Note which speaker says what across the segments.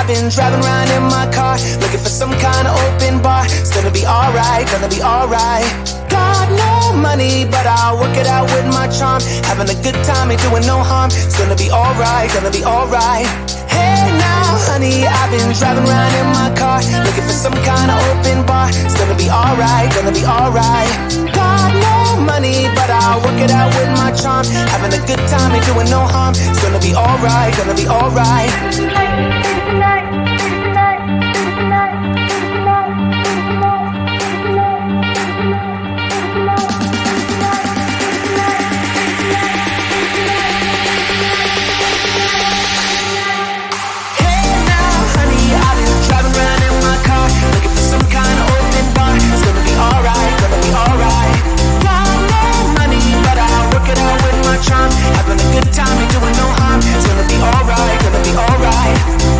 Speaker 1: been driving around in my car, looking for some kind of open bar. It's gonna be alright, gonna be alright. Got no money, but I'll work it out with my charm. Having a good time, ain't doing no harm. It's gonna be alright, gonna be alright. Hey now, honey, I've been driving around in my car, looking for some kind of open bar. It's gonna be alright, gonna be alright. Got no money, but I'll work it out with my charm. Having a good time, ain't doing no harm. It's gonna be alright, gonna be alright. Looking for some kind of open bar. It's gonna be alright, gonna be alright. Got no money, but I'll work it out with my charm. Having a good time, ain't doing no harm. It's gonna be alright, gonna be alright.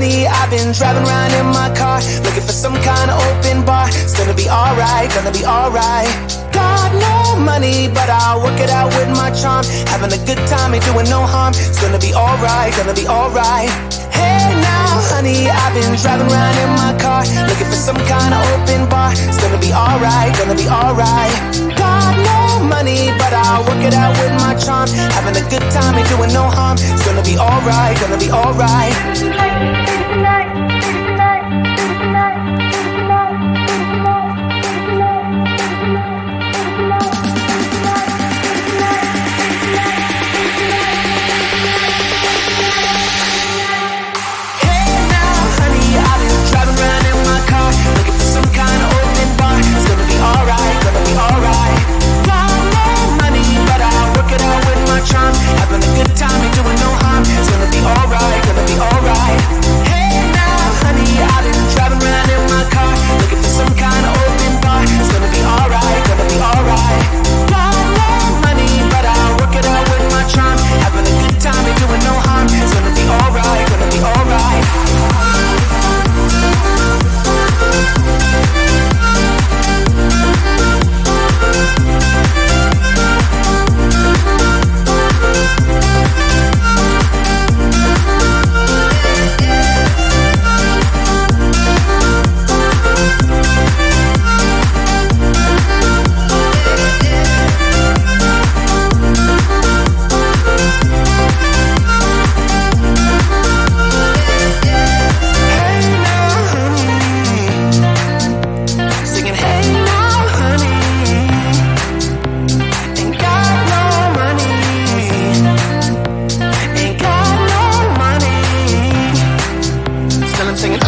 Speaker 1: honey, I've been driving around in my car, looking for some kind of open bar. It's gonna be alright, gonna be alright. Got no money, but I'll work it out with my charm. Having a good time, ain't doing no harm. It's gonna be alright, gonna be alright. Hey now, honey, I've been driving around in my car, looking for some kind of open bar. It's gonna be alright, gonna be alright. Got no money, but I'll work it out with my charm. Having a good time, ain't doing no harm. It's gonna be alright, gonna be alright. Having a good time, ain't doing no harm. It's gonna be alright, gonna be alright. Hey now, honey, I've been driving around in my car, looking for some kind of open bar. It's gonna be alright, gonna be alright. Got no money, but I'll work it out with my charm. Having a good time, ain't doing no harm. It's gonna be alright, gonna be alright. Singing